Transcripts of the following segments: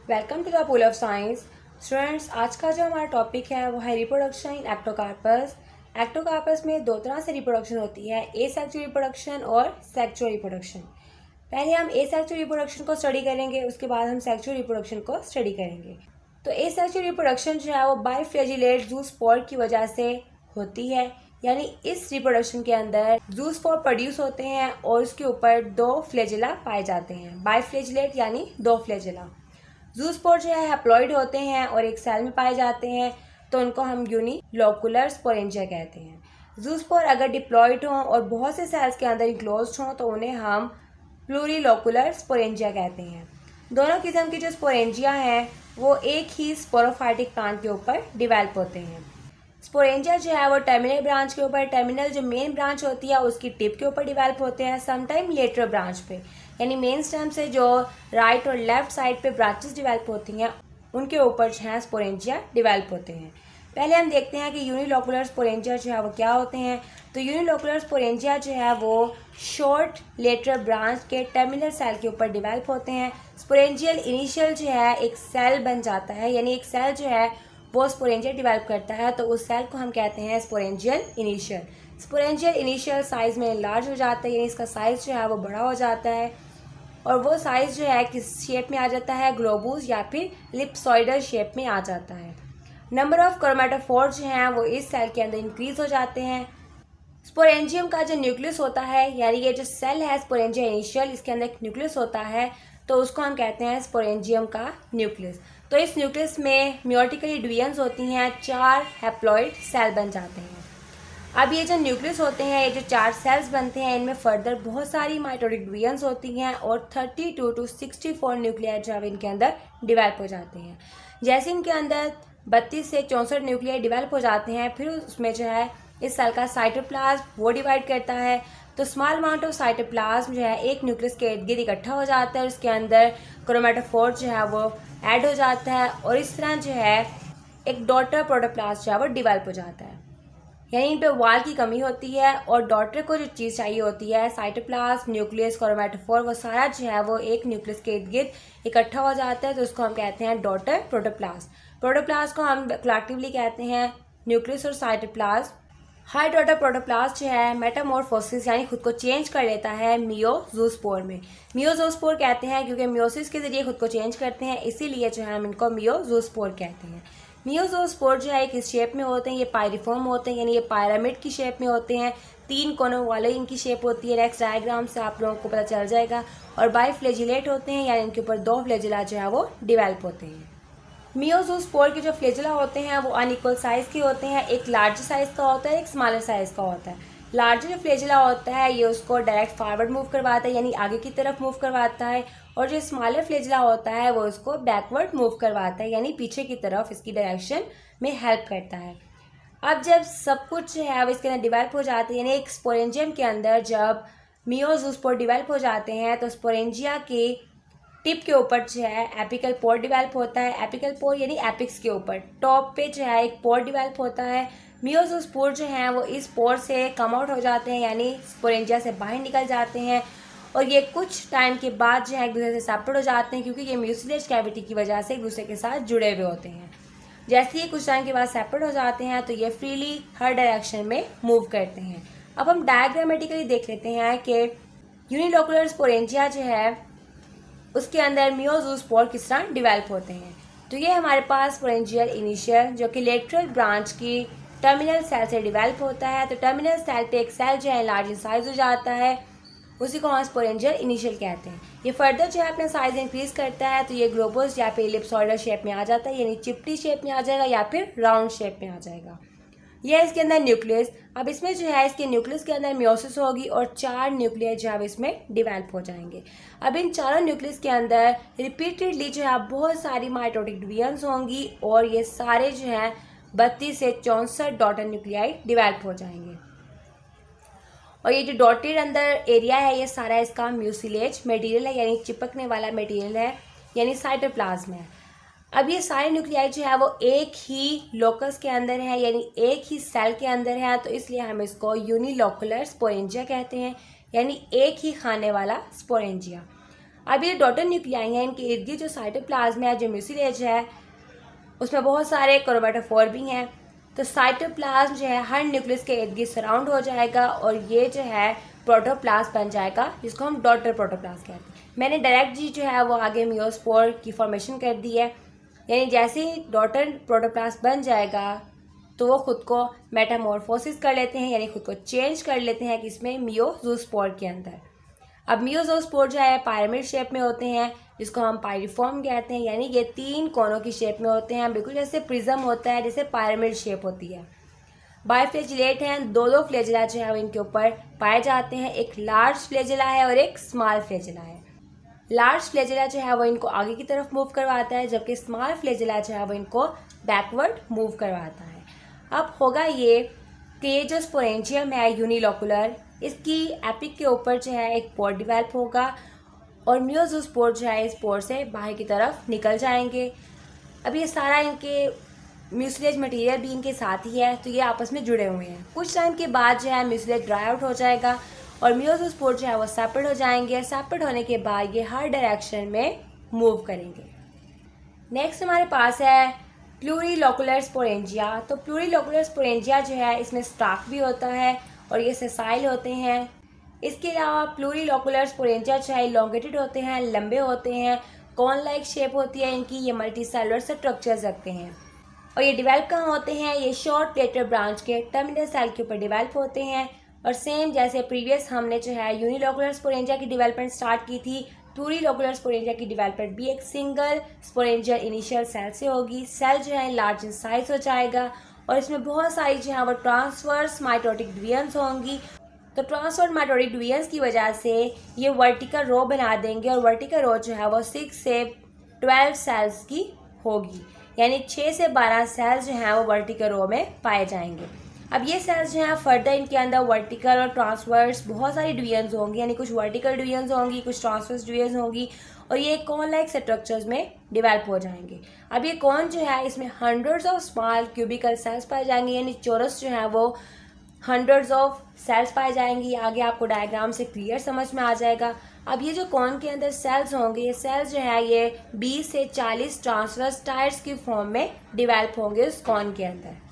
Welcome to the pool of science. Students, आज का जो हमारा टॉपिक है वो है रिप्रोडक्शन इन एक्टोकार्पस। एक्टोकार्पस में दो तरह से रिप्रोडक्शन होती है, एसेक्सुअल रिप्रोडक्शन और सेक्सुअल रिप्रोडक्शन। पहले हम एसेक्सुअल रिप्रोडक्शन को स्टडी करेंगे, उसके बाद हम सेक्सुअल रिप्रोडक्शन को स्टडी करेंगे। तो एसेक्सुअल रिप्रोडक्शन जो है वो बाइफ्लैजिलेट ज़ूस्पोर की वजह से होती है, यानी इस रिप्रोडक्शन के अंदर ज़ूस्पोर प्रोड्यूस होते हैं और उसके ऊपर दो फ्लैजिला पाए जाते हैं। बाइफ्लैजिलेट यानी दो फ्लैजिला। ज़ूस्पोर जो है हैप्लॉइड होते हैं और एक सेल में पाए जाते हैं, तो उनको हम यूनिलोकुलर स्पोरेंजिया कहते हैं। ज़ूस्पोर अगर डिप्लॉइड हों और बहुत से सेल्स के अंदर इंक्लोज्ड हों तो उन्हें हम प्लूरिलोकुलर स्पोरेंजिया कहते हैं। दोनों किस्म की जो स्पोरेंजिया हैं वो एक ही स्पोरोफाइटिक प्लांट के ऊपर डिवेल्प होते हैं। स्पोरेंजिया जो है वो टर्मिनल ब्रांच के ऊपर, टर्मिनल जो मेन ब्रांच होती है उसकी टिप के ऊपर डिवेल्प होते हैं, समटाइम लेटरल ब्रांच पे, यानी मेन स्टेम से जो राइट और लेफ्ट साइड पे ब्रांचेस डिवेल्प होती हैं उनके ऊपर जो है स्पोरेंजिया डिवेल्प होते हैं। पहले हम देखते हैं कि यूनिलोकुलर स्पोरेंजिया जो है वो क्या होते हैं। तो यूनिलोकुलर स्पोरेंजिया जो है वो शॉर्ट लेटरल ब्रांच के टर्मिनल सेल के ऊपर डिवेल्प होते हैं। स्पोरेंजियल इनिशियल जो है एक सेल बन जाता है, यानी एक सेल जो है वो स्पोरेंजिया डिवेल्प करता है, तो उस सेल को हम कहते हैं sporangial initial. Sporangial initial size में लार्ज हो जाता है, यानी इसका साइज जो है वो बड़ा हो जाता है और वो साइज जो है किस शेप में आ जाता है, ग्लोबूस या फिर एलिप्सॉइडल शेप में आ जाता है। नंबर ऑफ क्रोमेटोफोर जो हैं वो इस सेल के अंदर इंक्रीज हो जाते हैं। स्पोरेंजियम का जो न्यूक्लियस होता है, यानी ये जो सेल है स्पोरेंजिया इनिशियल, इसके अंदर एक न्यूक्लियस होता है, तो उसको हम कहते हैं स्पोरेंजियम का न्यूक्लियस। तो इस न्यूक्लियस में म्योटिकली डिवीजन्स होती हैं, 4 हैप्लॉइड सेल बन जाते हैं। अब ये जो न्यूक्लियस होते हैं, ये जो 4 सेल्स बनते हैं, इनमें फर्दर बहुत सारी माइटोटिक डिवीजन्स होती हैं और 32 to 64 न्यूक्लियाई जो है इनके अंदर डिवेल्प हो जाते हैं। जैसे इनके अंदर 32 से 64 न्यूक्लियाई डिवेल्प हो जाते हैं, फिर उसमें जो है इस सेल का साइटोप्लाज्म वो डिवाइड करता है। तो स्मॉल अमाउंट ऑफ साइटोप्लाज्म जो है एक न्यूक्लियस के इर्द गिर्द इकट्ठा हो जाता है, उसके अंदर क्रोमेटोफोर जो है वो ऐड हो जाता है और इस तरह जो है एक डॉटर प्रोटोप्लास्ट जो है वो डिवेल्प हो जाता है। यानी इन पे वाल की कमी होती है और डॉटर को जो चीज़ चाहिए होती है, साइटोप्लाज्म, न्यूक्लियस, क्रोमेटोफोर, वो सारा जो है वो एक न्यूक्लियस के इर्द गिर्द इकट्ठा हो जाता है, तो उसको हम कहते हैं डॉटर प्रोटोप्लास्ट। प्रोटोप्लास्ट को हम कलेक्टिवली कहते हैं न्यूक्लियस और साइटोप्लाज्म। हर डॉटर प्रोटोप्लास्ट जो है मेटामॉर्फोसिस यानी खुद को चेंज कर लेता है मियोजूस्पोर में। मियोजूस्पोर कहते हैं क्योंकि मियोसिस के जरिए खुद को चेंज करते हैं, इसीलिए जो है हम इनको मियोजूस्पोर कहते हैं। मियोजोस्पोर जो है एक इस शेप में होते हैं, ये पायरिफॉर्म होते हैं, यानी ये पायरामिड की शेप में होते हैं, 3 कोनों वाले इनकी शेप होती है। नेक्स्ट डायग्राम से आप लोगों को पता चल जाएगा। और बाइफ्लैजिलेट होते हैं, यानी इनके ऊपर 2 फ्लैजिला जो है वो डिवेल्प होते हैं। मियोजोस्पोर के जो फ्लैजिला होते हैं वो अनइक्वल साइज़ के होते हैं, एक लार्ज साइज़ का होता है, एक स्मॉलर साइज़ का होता है। लार्जर जो फ्लैजिला होता है ये उसको डायरेक्ट फॉरवर्ड मूव करवाता है, यानी आगे की तरफ मूव करवाता है, और जो स्मॉलर फ्लैजिला होता है वो उसको बैकवर्ड मूव करवाता है, यानी पीछे की तरफ इसकी डायरेक्शन में हेल्प करता है। अब जब सब कुछ जो है वो इसके अंदर डिवेल्प हो जाते हैं, यानी एक स्पोरेंजियम के अंदर जब मियोजोस्पोर डिवेल्प हो जाते हैं तो स्पोरेंजिया के टिप के ऊपर जो है एपिकल पोर डिवेल्प होता है। एपिकल पोर यानी एपिक्स के ऊपर टॉप पे जो है एक पोर डिवेल्प होता है। मियोजोस्पोर जो हैं वो इस पोर से कम आउट हो जाते हैं, यानी स्पोरेंजिया से बाहर निकल जाते हैं, और ये कुछ टाइम के बाद जो है एक दूसरे से सेपरेट हो जाते हैं, क्योंकि ये म्यूसिलेज कैविटी की वजह से एक दूसरे के साथ जुड़े हुए होते हैं। जैसे ही कुछ टाइम के बाद सेपरेट हो जाते हैं तो ये फ्रीली हर डायरेक्शन में मूव करते हैं। अब हम डायग्रामेटिकली देख लेते हैं कि यूनिलोकुलर स्पोरेंजिया जो है उसके अंदर मियोजोस्पोर किस तरह डिवेल्प होते हैं। तो ये हमारे पास स्पोरेंजियल इनिशियल जो कि लेटरल ब्रांच की टर्मिनल सेल से डिवेल्प होता है। तो टर्मिनल सेल पे एक सेल जो है लार्ज इन साइज हो जाता है, उसी को हम स्पोरेंजियल इनिशियल कहते हैं। ये फर्दर जो है अपना साइज इंक्रीज करता है, तो ये ग्लोबस या फिर एलिप्सॉइडल शेप में आ जाता है, यानी चिपटी शेप में आ जाएगा या फिर राउंड शेप में आ जाएगा। यह इसके अंदर न्यूक्लियस। अब इसमें जो है इसके न्यूक्लियस के अंदर मियोसिस होगी और 4 न्यूक्लियस जो है इसमें डिवेल्प हो जाएंगे। अब इन चारों न्यूक्लियस के अंदर रिपीटेडली जो है बहुत सारी माइटोटिक डिवीजन्स होंगी और ये सारे जो है 32 से 64 डॉटर न्यूक्लियाई डिवेल्प हो जाएंगे। और ये जो डॉटेड अंदर एरिया है ये सारा इसका म्यूसिलेज मटेरियल है, यानी चिपकने वाला मटेरियल है, यानी साइटोप्लाज्म है। अब ये सारे न्यूक्लियाई जो है वो एक ही लोकस के अंदर है, यानी एक ही सेल के अंदर है, तो इसलिए हम इसको यूनिलोकुलर स्पोरेंजिया कहते हैं, यानी एक ही खाने वाला स्पोरेंजिया। अब ये डॉटर न्यूक्लियाई हैं, इनके इर्द गिर्द जो साइटोप्लाज्म है, जो म्यूसिलेज है, उसमें बहुत सारे क्रोमेटोफोर भी हैं। तो साइटोप्लाज्म जो है हर न्यूक्लियस के इर्द गिर्द सराउंड हो जाएगा और ये जो है प्रोटोप्लाज्म बन जाएगा, जिसको हम डॉटर प्रोटोप्लाज्म कहते हैं। मैंने डायरेक्ट जी जो है वो आगे मियोस्पोर की फॉर्मेशन कर दी है, यानी जैसे ही डॉटर प्रोटोप्लाज्म बन जाएगा तो वो खुद को मेटामॉर्फोसिस कर लेते हैं, यानी खुद को चेंज कर लेते हैं किसमें, मियोजोस्पोर के अंदर। अब मियोजोस्पोर जो है पिरामिड शेप में होते हैं, जिसको हम पायरिफॉर्म कहते हैं, यानी ये 3 कोनों की शेप में होते हैं, बिल्कुल जैसे प्रिज्म होता है, जैसे पिरामिड शेप होती है। बाइफ्लैजिलेट हैं, दो फ्लैजिला जो है वो इनके ऊपर पाए जाते हैं, एक लार्ज फ्लैजिला है और एक स्मॉल फ्लैजिला है। लार्ज फ्लैजिला जो है वो इनको आगे की तरफ मूव करवाता है, जबकि स्मॉल फ्लैजिला जो है वो इनको बैकवर्ड मूव करवाता है। अब होगा ये कि ये जो स्पोरेंजियम है यूनिलोकुलर, इसकी एपिक के ऊपर जो है एक पोर डिवेल्प होगा और मियोजोस्पोर जो है इस पोर से बाहर की तरफ निकल जाएंगे। अब ये सारा इनके म्यूसिलेज मटेरियल भी इनके साथ ही है, तो ये आपस में जुड़े हुए हैं। कुछ टाइम के बाद जो है म्यूसिलेज ड्राई आउट हो जाएगा और मियोजोस्पोर जो है वो सेपरेट हो जाएंगे। सेपरेट होने के बाद ये हर डायरेक्शन में मूव करेंगे। नेक्स्ट हमारे पास है प्लूरीलोकुलर स्पोरेंजिया। तो प्लूरीलोकुलर स्पोरेंजिया जो है इसमें स्टाक भी होता है और ये सेसाइल होते हैं। इसके अलावा प्लूरीलोकुलर स्पोरेंजिया जो है इलोंगेटेड होते हैं, लंबे होते हैं, कॉर्न लाइक शेप होती है इनकी, ये मल्टी सेलुलर स्ट्रक्चर्स रखते हैं। और ये डिवेल्प कहाँ होते हैं, ये शॉर्ट लेटर ब्रांच के टर्मिनल सेल के ऊपर डिवेल्प होते हैं। और सेम जैसे प्रीवियस हमने जो है यूनिलोकुलर स्पोरेंजिया की डेवलपमेंट स्टार्ट की थी, प्लूरीलोकुलर स्पोरेंजिया की डेवलपमेंट भी एक सिंगल स्पोरेंजियल इनिशियल सेल से होगी। सेल जो है लार्ज इन साइज हो जाएगा और इसमें बहुत सारी जो है वो ट्रांसवर्स माइटोटिक डिवीजन्स होंगी। तो ट्रांसवर्स माइटोटिक डिवीजन्स की वजह से ये वर्टिकल रो बना देंगे और वर्टिकल रो जो है वो 6 से 12 सेल्स की होगी, यानी 6 से 12 सेल्स जो हैं वो वर्टिकल रो में पाए जाएंगे। अब ये सेल्स जो हैं फर्दर इनके अंदर वर्टिकल और ट्रांसवर्स बहुत सारी डिवीजन्स होंगी, यानी कुछ वर्टिकल डिवीजन्स होंगी, कुछ ट्रांसवर्स डिवीजन होंगी और ये कॉर्न लाइक स्ट्रक्चर्स में डिवेल्प हो जाएंगे। अब ये कॉर्न जो है इसमें hundreds of small cubical cells पाए जाएंगे, यानी चोरस जो है वो हंड्रेड्स ऑफ सेल्स पाए जाएंगी। आगे आपको डायग्राम से क्लियर समझ में आ जाएगा। अब ये जो कॉर्न के अंदर सेल्स होंगे, ये सेल्स जो है ये 20 से 40 ट्रांसवर्स टायर्स की फॉर्म में डिवेल्प होंगे उस कॉर्न के अंदर।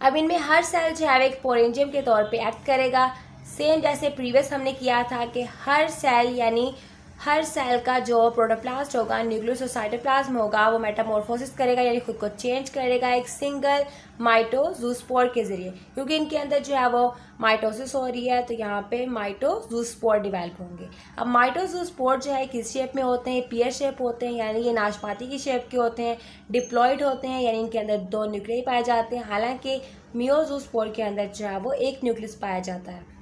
अब इनमें हर सेल जो है एक पोरेंजियम के तौर पे एक्ट करेगा, सेम जैसे प्रीवियस हमने किया था कि हर सेल यानी हर सेल का जो प्रोटोप्लास्ट होगा, न्यूक्लियस और साइटोप्लाज्म होगा, वो मेटामॉर्फोसिस करेगा, यानी खुद को चेंज करेगा एक सिंगल माइटोजूस्पोर के जरिए। क्योंकि इनके अंदर जो है वो माइटोसिस हो रही है, तो यहाँ पे माइटोजूस्पोर डिवेल्प होंगे। अब माइटोजूस्पोर जो है किस शेप में होते हैं, पियर शेप होते हैं, यानी ये नाशपाती की शेप के होते हैं। डिप्लॉयड होते हैं, यानी इनके अंदर 2 न्यूक्लियाई पाए जाते हैं, हालांकि मियोजूस्पोर के अंदर जो है वो 1 न्यूक्लियस पाया जाता है।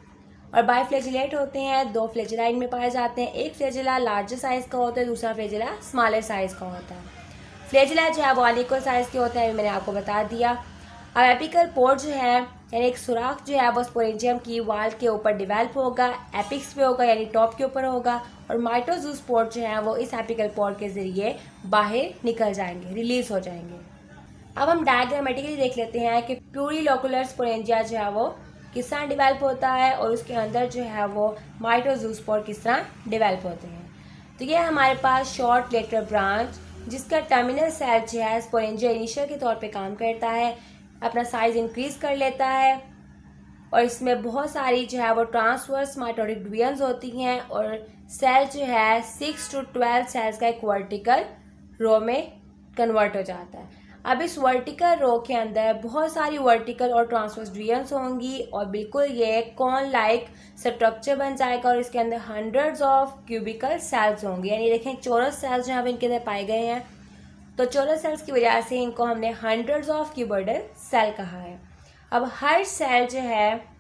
और बाइफ्लैजिलेट होते हैं, 2 फ्लैजिला इनमें पाए जाते हैं। एक फ्लैजिला लार्जर साइज़ का होता है, दूसरा फ्लैजिला स्मॉलर साइज़ का होता है। फ्लैजिला जो है वो अनइक्वल साइज़ के होते हैं, मैंने आपको बता दिया। अब एपिकल पोर जो है यानी एक सुराख जो है वो स्पोरेंजियम की वाल के ऊपर डिवेल्प होगा, एपिक्स पे होगा यानी टॉप के ऊपर होगा। और माइटोजूस्पोर जो है वो इस एपिकल पोर के ज़रिए बाहर निकल जाएंगे, रिलीज हो जाएंगे। अब हम डायग्रामेटिकली देख लेते हैं कि प्लूरीलोकुलर स्पोरेंजिया जो है वो किस तरह डिवेल्प होता है और उसके अंदर जो है वो माइटोजूस्पोर किस तरह डिवेल्प होते हैं। तो ये हमारे पास शॉर्ट लेटर ब्रांच जिसका टर्मिनल सेल जो है स्पोरेंजिया इनिशियल के तौर पे काम करता है, अपना साइज इंक्रीज कर लेता है और इसमें बहुत सारी जो है वो ट्रांसवर्स माइटोटिक डिवीजन्स होती हैं और सेल जो है 6 to 12 सेल्स का एक वर्टिकल रो में कन्वर्ट हो जाता है। अब इस वर्टिकल रो के अंदर बहुत सारी वर्टिकल और ट्रांसवर्स डिवीजन्स होंगी और बिल्कुल ये कॉर्न लाइक स्ट्रक्चर बन जाएगा और इसके अंदर हंड्रेड्स ऑफ क्यूबिकल सेल्स होंगे, यानी देखें चौरस सेल्स जहाँ पे इनके अंदर पाए गए हैं, तो चौरस सेल्स की वजह से इनको हमने हंड्रेड्स ऑफ क्यूबॉइडल सेल कहा है। अब हर सेल जो है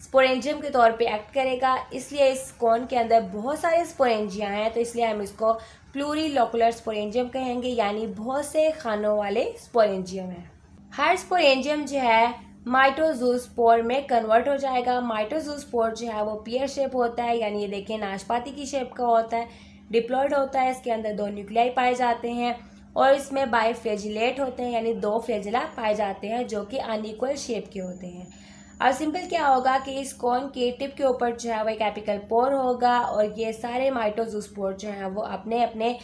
स्पोरेंजियम के तौर पे एक्ट करेगा, इसलिए इस कॉर्न के अंदर बहुत सारे स्पोरेंजिया हैं, तो इसलिए हम इसको प्लूरीलोकुलर स्पोरेंजियम कहेंगे, यानी बहुत से खानों वाले स्पोरेंजियम है। हर स्पोरेंजियम जो है माइटोजूस्पोर में कन्वर्ट हो जाएगा। माइटोजूस्पोर जो है वो पियर शेप होता है, यानी ये देखें नाशपाती की शेप का होता है, डिप्लॉयड होता है, इसके अंदर 2 न्यूक्लियाई पाए जाते हैं और इसमें बाइफ्लैजिलेट होते हैं, यानी 2 फ्लैजिला पाए जाते हैं जो कि अनइक्वल शेप के होते हैं। अब सिंपल क्या होगा कि इस कोन के टिप के ऊपर जो है वो एक एपिकल पोर होगा और ये सारे माइटोजूस्पोर जो हैं वो अपने अपने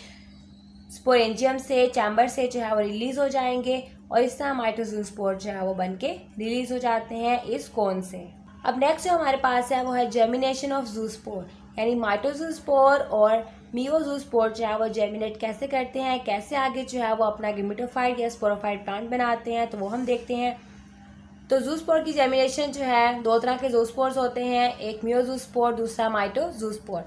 स्पोरेंजियम से चैम्बर से जो है वो रिलीज हो जाएंगे और इस तरह माइटोजूस्पोर जो है वो बन के रिलीज हो जाते हैं इस कोन से। अब नेक्स्ट जो हमारे पास है वो है जर्मिनेशन ऑफ जूस्पोर, यानी माइटोजूस्पोर और मियोजूस्पोर जो है वो जर्मिनेट कैसे करते हैं, कैसे आगे जो है वो अपना गेमेटोफाइट या स्पोरोफाइट प्लांट बनाते हैं, तो वो हम देखते हैं। तो जूस्पोर की जर्मिनेशन जो है, दो तरह के जूस्पोर्स होते हैं, एक मियोजूस्पोर, दूसरा माइटोजूस्पोर।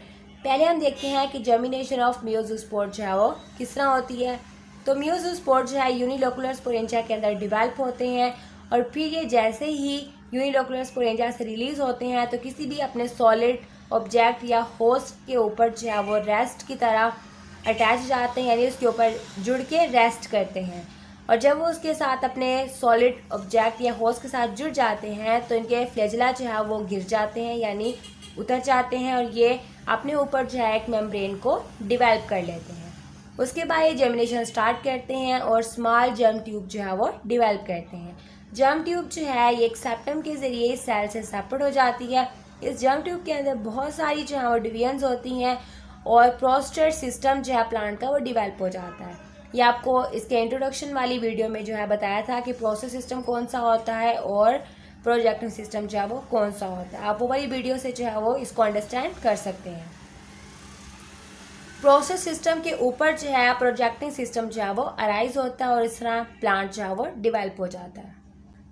पहले हम देखते हैं कि जर्मिनेशन ऑफ मियोजूस्पोर जो है वो किस तरह होती है। तो मियोजूस्पोर जो है यूनिलोकुलर स्पोरेंजिया के अंदर डिवेल्प होते हैं और फिर ये जैसे ही यूनिलोकुलर स्पोरेंजिया से रिलीज होते हैं तो किसी भी अपने सॉलिड ऑब्जेक्ट या होस्ट के ऊपर जो है वो रेस्ट की तरह अटैच हो जाते हैं, यानी उसके ऊपर जुड़ के रेस्ट करते हैं। और जब वो उसके साथ अपने सॉलिड ऑब्जेक्ट या होस्ट के साथ जुड़ जाते हैं तो इनके फ्लैजेला जो है वो गिर जाते हैं, यानी उतर जाते हैं और ये अपने ऊपर जो है एक मेम्ब्रेन को डिवेल्प कर लेते हैं। उसके बाद ये जर्मिनेशन स्टार्ट करते हैं और स्मॉल जर्म ट्यूब जो है वो डिवेल्प करते हैं। जर्म ट्यूब जो है ये एक सेप्टम के ज़रिए सेल से सेपरेट हो जाती है। इस जर्म ट्यूब के अंदर बहुत सारी जो है वो डिवीजन्स होती हैं और प्रोस्टेट सिस्टम जो है प्लांट का वो डिवेल्प हो जाता है। ये आपको इसके इंट्रोडक्शन वाली वीडियो में जो है बताया था कि प्रोसेस सिस्टम कौन सा होता है और प्रोजेक्टिंग सिस्टम जो है वो कौन सा होता है। आप वो वाली वीडियो से जो है वो इसको अंडरस्टैंड कर सकते हैं। प्रोसेस सिस्टम के ऊपर जो है प्रोजेक्टिंग सिस्टम जो है वो अराइज होता है और इस तरह प्लांट जो है वो डिवेल्प हो जाता है।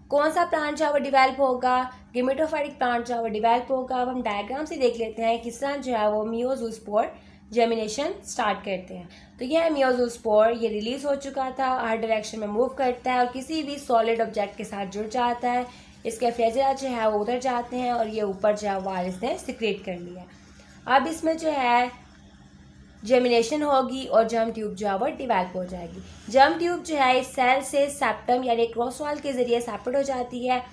कौन सा प्लांट जो है वो डिवेल्प होगा, गेमेटोफाइटिक प्लांट जो है वो डिवेल्प होगा। अब हम डायग्राम से देख लेते हैं किस तरह जो है वो मियोजूस्पोर जर्मिनेशन स्टार्ट करते हैं। तो यह है मियोजूस्पोर, ये रिलीज हो चुका था, हर डायरेक्शन में मूव करता है और किसी भी सॉलिड ऑब्जेक्ट के साथ जुड़ जाता है। इसके फ्लैजेला जो है वो उतर जाते हैं और ये ऊपर जो है वाल इसने सिक्रेट कर लिया। अब इसमें जो है जर्मिनेशन होगी और जर्म ट्यूब जो है वो डिवेल्प हो जाएगी। जर्म ट्यूब जो है इस सेल से सेप्टम यानी क्रॉस वॉल के जरिए सेपरेट हो जाती है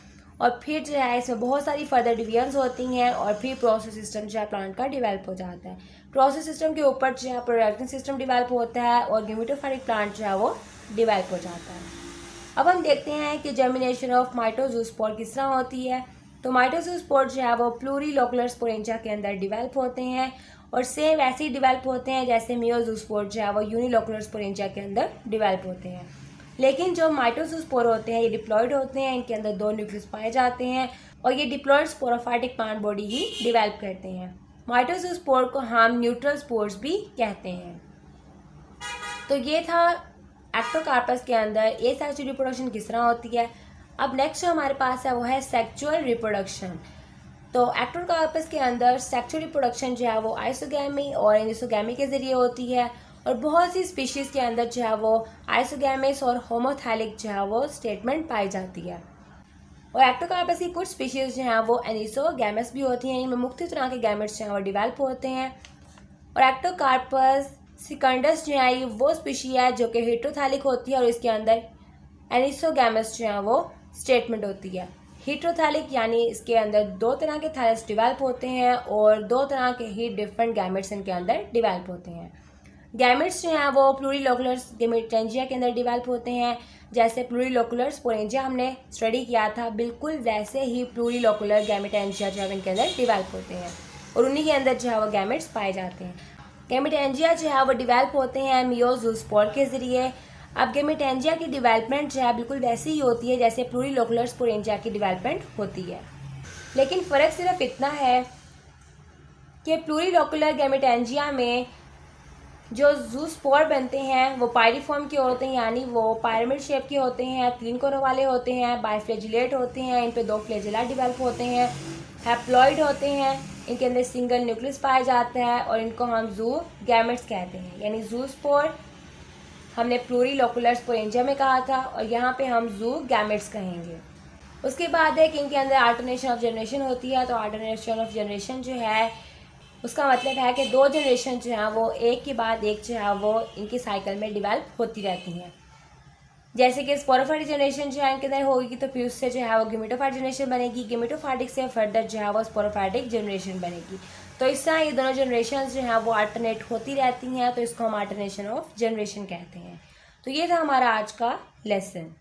और फिर जो है इसमें बहुत सारी फर्दर डिवीजन्स होती हैं और फिर प्रोसेस सिस्टम जो है प्लांट का डिवेल्प हो जाता है। प्रोसेस सिस्टम के ऊपर जो है प्रोडक्टिंग सिस्टम डिवेल्प होता है और गेमेटोफाइटिक प्लांट जो है वो डिवेल्प हो जाता है। अब हम देखते हैं कि जर्मिनेशन ऑफ माइटोजूस्पोर किस तरह होती है। तो माइटोजूस्पोर जो है वो प्लूरीलोकुलर स्पोरेंजिया के अंदर डिवेल्प होते हैं और सेम वैसे ही डिवेल्प होते हैं जैसे मियोजूस्पोर जो है वो यूनिलोकुलर स्पोरेंजिया के अंदर डिवेल्प होते हैं। लेकिन जो माइटोजूस्पोर होते हैं ये डिप्लॉयड होते हैं, इनके अंदर दो न्यूक्लियस पाए जाते हैं और ये डिप्लॉयड स्पोरोफाइटिक प्लांट बॉडी ही डिवेल्प करते हैं। माइटोजूस्पोर को हम न्यूट्रल स्पोर्स भी कहते हैं। तो ये था एक्टोकार्पस के अंदर एसेक्सुअल रिप्रोडक्शन किस तरह होती है। अब नेक्स्ट जो हमारे पास है वो है सेक्सुअल रिप्रोडक्शन। तो एक्टोकार्पस के अंदर सेक्सुअल रिप्रोडक्शन जो है वो आइसोगैमी और एंडोगैमी के जरिए होती है और बहुत सी स्पीशीज़ के अंदर जो है वो आइसोगैमिस और होमोथैलिक जो है वो स्टेटमेंट पाई जाती है। और एक्टोकार्पस की कुछ स्पीशीज़ जो हैं वो एनिसोगैमस भी होती हैं, इनमें मुख्तलिफ तरह के गैमेट्स जो हैं वो डिवेल्प होते हैं। और एक्टोकार्पस सिकंडस जो है ये वो स्पीशी है जो कि हेट्रोथैलिक होती है और इसके अंदर एनिसोगैमस जो है वो स्टेटमेंट होती है। हेट्रोथैलिक यानी इसके अंदर दो तरह के थैलस डिवेल्प होते हैं और दो तरह के ही डिफरेंट गैमेट्स इनके अंदर डिवेल्प होते हैं। गैमेट्स जो हैं वो प्लूरीलोकुलर गेमेटेंजिया के अंदर डिवेल्प होते हैं, जैसे प्लूरीलोकुलर स्पोरेंजिया हमने स्टडी किया था, बिल्कुल वैसे ही प्लूरीलोकुलर गेमेटेंजिया जो है इनके अंदर डिवेल्प होते हैं और उन्हीं के अंदर जो है वो गैमेट्स पाए जाते हैं। गेमेटेंजिया जो है वो डिवेल्प होते हैं मियोजूस्पोर के ज़रिए। अब गेमेटेंजिया की डिवेलपमेंट जो है बिल्कुल वैसी ही होती है जैसे प्लूरीलोकुलर स्पोरेंजिया की डिवेलपमेंट होती है, लेकिन फ़र्क सिर्फ इतना है कि प्लूरीलोकुलर गेमेटेंजिया में जो जूस्पोर बनते हैं वो पायरिफॉर्म के होते हैं, यानी वो पायरामिड शेप के होते हैं, 3 कोनों वाले होते हैं, बाइफ्लैजिलेट होते हैं, इन पे 2 फ्लैजिला डेवलप होते हैं, हैप्लॉइड होते हैं, इनके अंदर सिंगल न्यूक्लियस पाया जाता है और इनको हम जू गैमेट्स कहते हैं। यानी जूस्पोर हमने प्लूरीलोकुलर स्पोरेंजिया में कहा था और यहाँ पे हम जू गैमेट्स कहेंगे। उसके बाद है कि इनके अंदर अल्टरनेशन ऑफ जनरेशन होती है। तो अल्टरनेशन ऑफ जनरेशन जो है उसका मतलब है कि 2 जनरेशन जो है वो एक के बाद एक जो है वो इनकी साइकिल में डिवेल्प होती रहती हैं। जैसे कि स्पोरोफाइटिक जनरेशन जो है इनके अंदर होगी तो फिर उससे जो है वो गेमेटोफाइटिक जनरेशन बनेगी, गेमेटोफाइटिक से फर्दर जो है वो स्पोरोफाइटिक जनरेशन बनेगी। तो इस तरह ये दोनों जनरेशन जो हैं वो अल्टरनेट होती रहती हैं, तो इसको हम अल्टरनेशन ऑफ जनरेशन कहते हैं। तो ये था हमारा आज का लेसन।